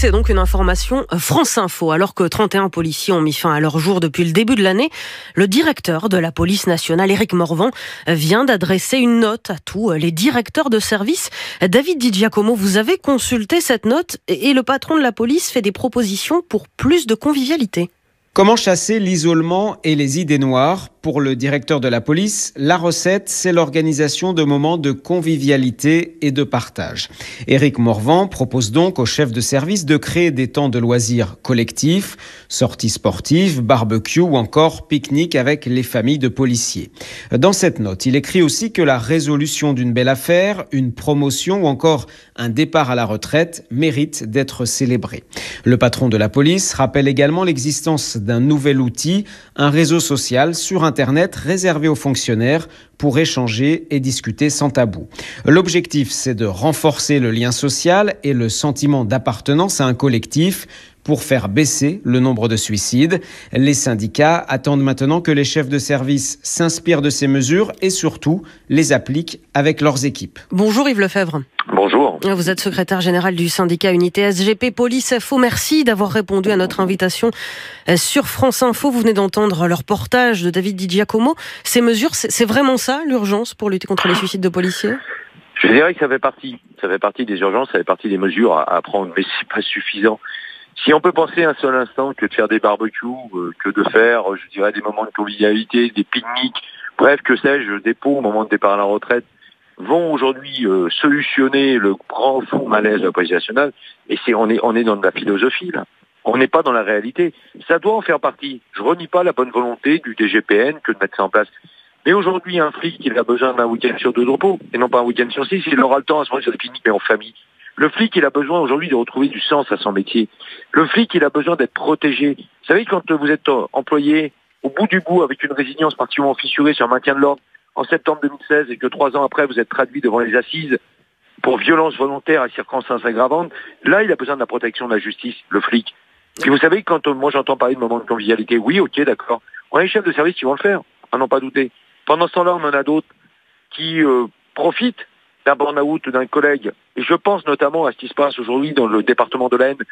c'est donc une information France Info. Alors que 31 policiers ont mis fin à leur jour depuis le début de l'année, le directeur de la police nationale, Éric Morvan, vient d'adresser une note à tous les directeurs de service. David Di Giacomo, vous avez consulté cette note et le patron de la police fait des propositions pour plus de convivialité. Comment chasser l'isolement et les idées noires ? Pour le directeur de la police, la recette, c'est l'organisation de moments de convivialité et de partage. Éric Morvan propose donc aux chefs de service de créer des temps de loisirs collectifs, sorties sportives, barbecue ou encore pique-nique avec les familles de policiers. Dans cette note, il écrit aussi que la résolution d'une belle affaire, une promotion ou encore un départ à la retraite mérite d'être célébré. Le patron de la police rappelle également l'existence d'un nouvel outil, un réseau social sur Internet réservé aux fonctionnaires pour échanger et discuter sans tabou. L'objectif, c'est de renforcer le lien social et le sentiment d'appartenance à un collectif pour faire baisser le nombre de suicides. Les syndicats attendent maintenant que les chefs de service s'inspirent de ces mesures et surtout les appliquent avec leurs équipes. Bonjour Yves Lefebvre. Bonjour. Vous êtes secrétaire général du syndicat Unité SGP Police FO. Merci d'avoir répondu à notre invitation sur France Info. Vous venez d'entendre le reportage de David Di Giacomo. Ces mesures, c'est vraiment ça l'urgence pour lutter contre les suicides de policiers ? Je dirais que ça fait partie des urgences, ça fait partie des mesures à prendre, mais c'est pas suffisant. Si on peut penser un seul instant que de faire des barbecues, que de faire, je dirais, des moments de convivialité, des pique-niques, bref, que sais-je, des pots au moment de départ à la retraite, vont aujourd'hui solutionner le grand fond malaise de la police nationale, et on est dans de la philosophie, là. On n'est pas dans la réalité. Ça doit en faire partie. Je renie pas la bonne volonté du DGPN que de mettre ça en place. Mais aujourd'hui, un flic, il a besoin d'un week-end sur 2 de repos, et non pas un week-end sur 6, il aura le temps à se rendre sur des pique-niques, mais en famille. Le flic, il a besoin aujourd'hui de retrouver du sens à son métier. Le flic, il a besoin d'être protégé. Vous savez, quand vous êtes employé au bout du bout avec une résilience particulièrement fissurée sur le maintien de l'ordre en septembre 2016 et que 3 ans après, vous êtes traduit devant les assises pour violence volontaire à circonstances aggravantes, là, il a besoin de la protection de la justice, le flic. Et vous savez, quand moi j'entends parler de moments de convivialité, oui, ok, d'accord. On a les chefs de service qui vont le faire, à n'en pas douter. Pendant ce temps-là, on en a d'autres qui profitent d'un burn-out d'un collègue. Et je pense notamment à ce qui se passe aujourd'hui dans le département de l'Aisne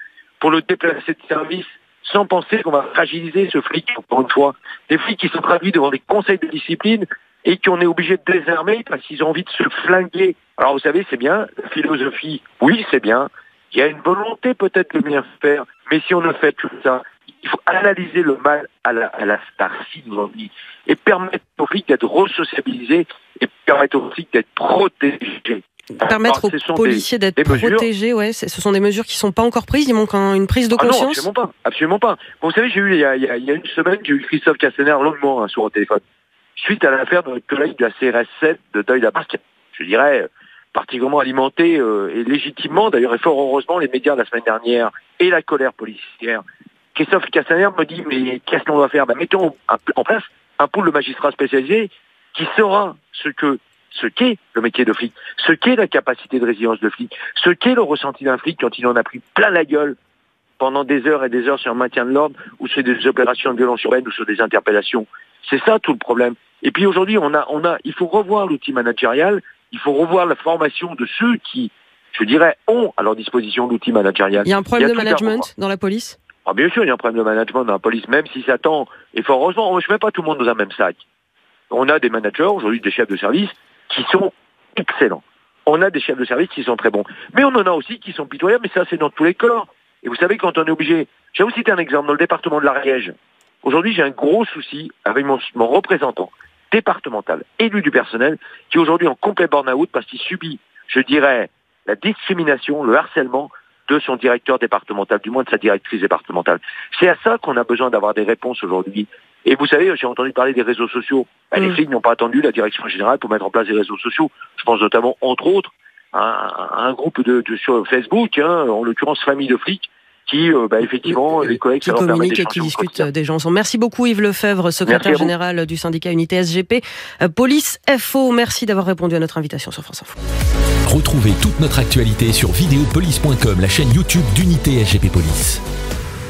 pour le déplacer de service sans penser qu'on va fragiliser ce flic, encore une fois. Des flics qui sont traduits devant des conseils de discipline et qu'on est obligé de désarmer parce qu'ils ont envie de se flinguer. Alors vous savez, c'est bien, la philosophie, oui, c'est bien. Il y a une volonté peut-être de bien faire, mais si on ne fait que ça, il faut analyser le mal à la starcie aujourd'hui et permettre aux flics d'être resociabilisés et permettre aux flics d'être protégés. Permettre aux policiers d'être protégés, ouais, ce sont des mesures qui ne sont pas encore prises, il manque une prise de conscience. Non, absolument pas. Bon, vous savez, j'ai eu il y a une semaine, j'ai eu Christophe Castaner longuement sur le téléphone, suite à l'affaire de notre collègue de la CRS 7 de Deuil-la-Barque. Je dirais particulièrement alimenté et légitimement, d'ailleurs, et fort heureusement, les médias la semaine dernière et la colère policière. Christophe Castaner me dit, mais qu'est-ce qu'on doit faire ? Mettons en place un pool de magistrats spécialisés qui saura ce qu'est le métier de flic, ce qu'est la capacité de résilience de flic, ce qu'est le ressenti d'un flic quand il en a pris plein la gueule pendant des heures et des heures sur le maintien de l'ordre ou sur des opérations de violence urbaine ou sur des interpellations. C'est ça tout le problème. Et puis aujourd'hui, il faut revoir l'outil managérial, il faut revoir la formation de ceux qui, je dirais, ont à leur disposition l'outil managérial. Il y a un problème de management dans la police ? Ah, bien sûr, il y a un problème de management dans la police, même si ça tend, et fort heureusement, je ne mets pas tout le monde dans un même sac. On a des managers, aujourd'hui des chefs de service, qui sont excellents. On a des chefs de service qui sont très bons. Mais on en a aussi qui sont pitoyables, mais ça c'est dans tous les corps. Et vous savez, quand on est obligé... Je vais vous citer un exemple, dans le département de l'Ariège. Aujourd'hui, j'ai un gros souci avec mon représentant départemental, élu du personnel, qui est aujourd'hui en complet burn-out parce qu'il subit, je dirais, la discrimination, le harcèlement de son directeur départemental, du moins de sa directrice départementale. C'est à ça qu'on a besoin d'avoir des réponses aujourd'hui. Et vous savez, j'ai entendu parler des réseaux sociaux. Les flics n'ont pas attendu la direction générale pour mettre en place des réseaux sociaux. Je pense notamment, entre autres, à un groupe sur Facebook, en l'occurrence Famille de flics, qui, effectivement, les collègues... Qui communiquent et qui discutent des gens. Merci beaucoup Yves Lefebvre, secrétaire général du syndicat Unité SGP Police FO. Merci d'avoir répondu à notre invitation sur France Info. Retrouvez toute notre actualité sur videopolice.com, la chaîne YouTube d'Unité SGP Police.